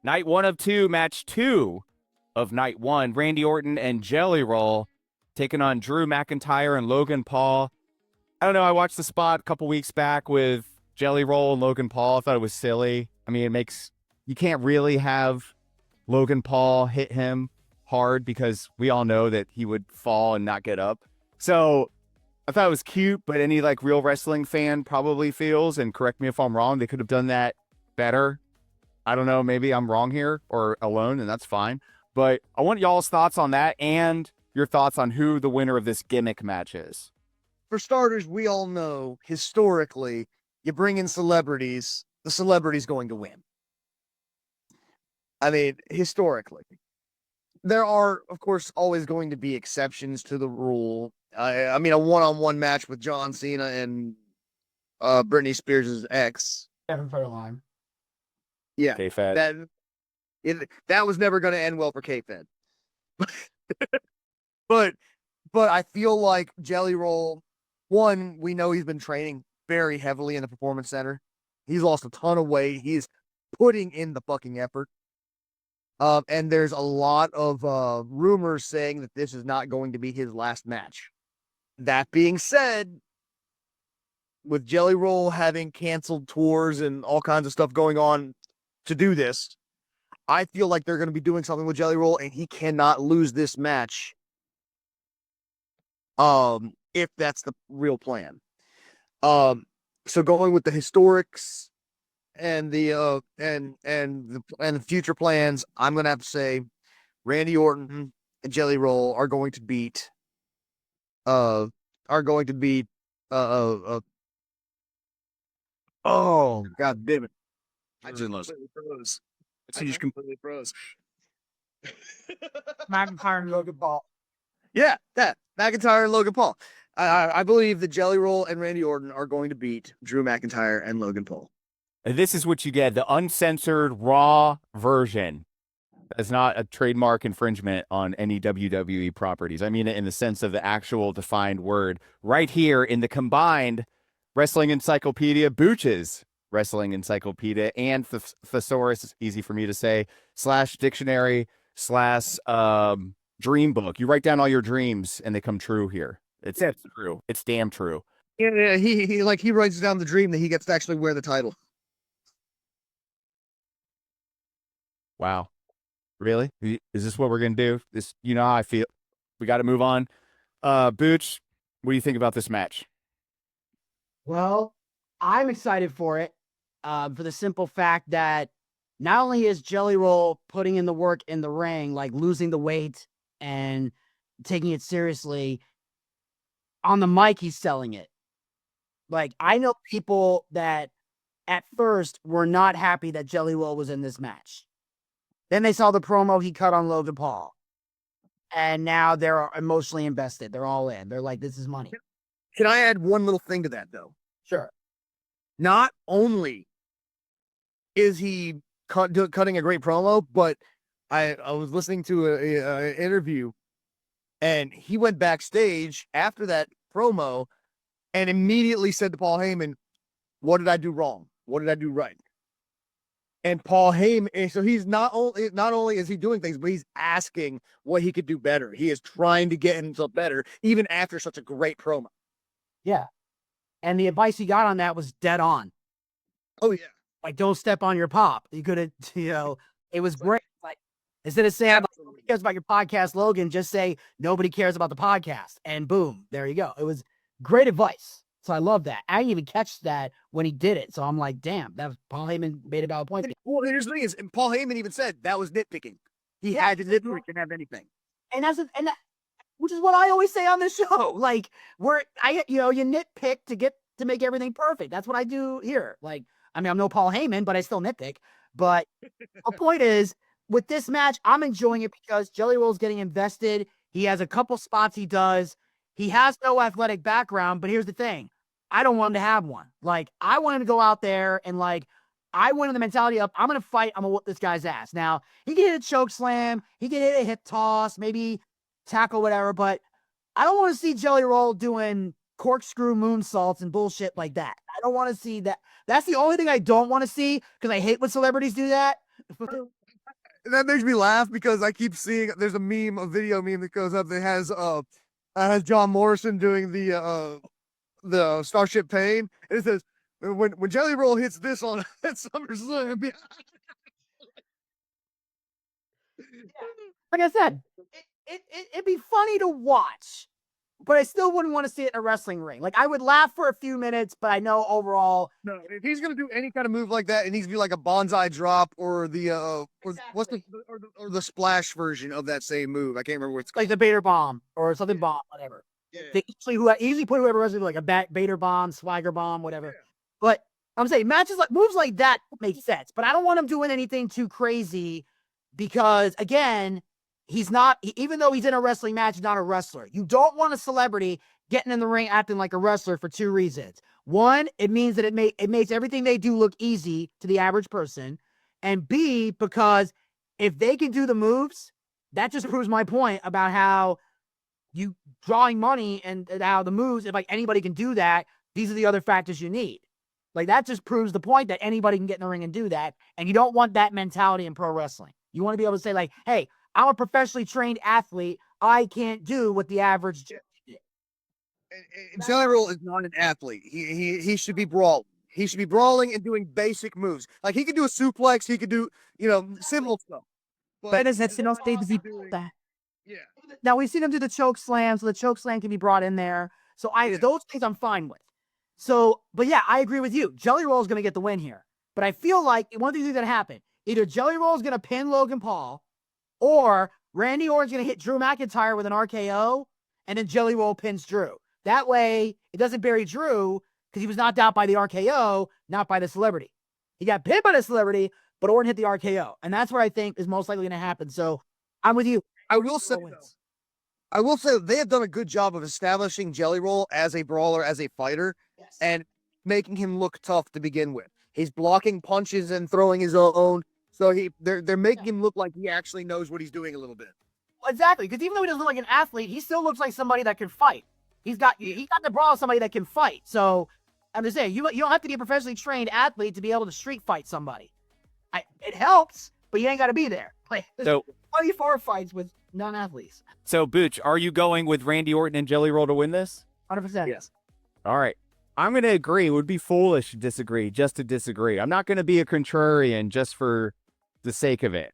Night 1 of 2, match 2 of night 1. Randy Orton and Jelly Roll taking on Drew McIntyre and Logan Paul. I don't know. I watched the spot a couple weeks back with Jelly Roll and Logan Paul. I thought it was silly. I mean, you can't really have Logan Paul hit him hard because we all know that he would fall and not get up. So I thought it was cute, but any real wrestling fan probably feels, and correct me if I'm wrong, they could have done that better. I don't know. Maybe I'm wrong here or alone, and that's fine. But I want y'all's thoughts on that and your thoughts on who the winner of this gimmick match is. For starters, we all know historically, you bring in celebrities, the celebrity's going to win. I mean, historically. There are, of course, always going to be exceptions to the rule. I mean, a one-on-one match with John Cena and Britney Spears' ex. Kevin Federline. Yeah, K-Fed. that was never going to end well for K-Fed. but I feel like Jelly Roll, one, we know he's been training very heavily in the Performance Center. He's lost a ton of weight. He's putting in the fucking effort. And there's a lot of rumors saying that this is not going to be his last match. That being said, with Jelly Roll having canceled tours and all kinds of stuff going on to do this, I feel like they're going to be doing something with Jelly Roll, and he cannot lose this match. If that's the real plan. So going with the historics and the future plans, I'm gonna have to say Randy Orton and Jelly Roll are going to beat oh god damn it. I just completely froze. I just completely froze. McIntyre and Logan Paul. Yeah, that McIntyre and Logan Paul. I believe that Jelly Roll and Randy Orton are going to beat Drew McIntyre and Logan Paul. And this is what you get, the uncensored, raw version. That's not a trademark infringement on any WWE properties. I mean it in the sense of the actual defined word. Right here in the combined Wrestling Encyclopedia, Booch's Wrestling Encyclopedia, and Thesaurus, easy for me to say, /dictionary / dream book. You write down all your dreams and they come true here. It's true. It's damn true. Yeah, he writes down the dream that he gets to actually wear the title. Wow. Really? Is this what we're going to do? This, how I feel. We got to move on. Booch, what do you think about this match? Well, I'm excited for it for the simple fact that not only is Jelly Roll putting in the work in the ring, losing the weight and taking it seriously, on the mic, he's selling it. I know people that at first were not happy that Jelly Roll was in this match. Then they saw the promo he cut on Logan Paul. And now they're emotionally invested. They're all in. They're like, this is money. Can I add one little thing to that, though? Sure. Not only is he cutting a great promo, but I was listening to an interview, and he went backstage after that promo and immediately said to Paul Heyman, what did I do wrong? What did I do right? And Paul Heyman, so he's not only is he doing things, but he's asking what he could do better. He is trying to get himself better, even after such a great promo. Yeah. And the advice he got on that was dead on. Oh, yeah. Don't step on your pop. You could have, it was great. Instead of saying nobody cares about your podcast, Logan, just say nobody cares about the podcast. And boom, there you go. It was great advice. So I love that. I didn't even catch that when he did it. So I'm like, damn, that was Paul Heyman made a valid point. Well, here's the thing is, and Paul Heyman even said that was nitpicking. He had to nitpick and have anything. And which is what I always say on this show. You nitpick to make everything perfect. That's what I do here. I'm no Paul Heyman, but I still nitpick. But the point is, with this match, I'm enjoying it because Jelly Roll's getting invested. He has a couple spots he does. He has no athletic background, but here's the thing. I don't want him to have one. I want him to go out there and I went in the mentality of, I'm going to fight. I'm going to whoop this guy's ass. Now, he can hit a choke slam. He can hit a hip toss, maybe tackle, whatever. But I don't want to see Jelly Roll doing corkscrew moonsaults and bullshit like that. I don't want to see that. That's the only thing I don't want to see because I hate when celebrities do that. And that makes me laugh because I keep seeing there's a video meme that goes up that has John Morrison doing the Starship Pain, and it says when Jelly Roll hits this on at SummerSlam. Like I said, it'd be funny to watch, but I still wouldn't want to see it in a wrestling ring. Like I would laugh for a few minutes, but I know overall. No, if he's gonna do any kind of move like that, it needs to be like a bonsai drop or or the splash version of that same move. I can't remember what it's called. Like the Bader Bomb or something bomb, whatever. Yeah. They usually put whoever wrestling like a Bader Bomb, Swagger Bomb, whatever. Yeah. But I'm saying moves like that make sense, but I don't want him doing anything too crazy because again, even though he's in a wrestling match, he's not a wrestler. You don't want a celebrity getting in the ring acting like a wrestler for two reasons. One, it means that it makes everything they do look easy to the average person. And B, because if they can do the moves, that just proves my point about how you drawing money and how the moves, if like anybody can do that, these are the other factors you need. Like that just proves the point that anybody can get in the ring and do that. And you don't want that mentality in pro wrestling. You want to be able to say like, hey, I'm a professionally trained athlete. I can't do what the average did. Jelly Roll is not an athlete. He should be brawling. He should be brawling and doing basic moves. Like he could do a suplex. He could do simple stuff. But it's no state to be that. Yeah. Now we've seen him do the choke slam, so the choke slam can be brought in there. So those things I'm fine with. So, but yeah, I agree with you. Jelly Roll is going to get the win here. But I feel like one of these things going to happen. Either Jelly Roll is going to pin Logan Paul, or Randy Orton's going to hit Drew McIntyre with an RKO, and then Jelly Roll pins Drew. That way, it doesn't bury Drew because he was knocked out by the RKO, not by the celebrity. He got pinned by the celebrity, but Orton hit the RKO. And that's what I think is most likely going to happen. So I'm with you. I will say they have done a good job of establishing Jelly Roll as a brawler, as a fighter, and making him look tough to begin with. He's blocking punches and throwing his own. So they're making him look like he actually knows what he's doing a little bit. Exactly, because even though he doesn't look like an athlete, he still looks like somebody that can fight. He got the brawl of somebody that can fight. So I'm just saying, you don't have to be a professionally trained athlete to be able to street fight somebody. It helps, but you ain't got to be there. Like, there's 24 fights with non-athletes. So, Booch, are you going with Randy Orton and Jelly Roll to win this? 100%. Yes. All right. I'm going to agree. It would be foolish to disagree just to disagree. I'm not going to be a contrarian just for the sake of it.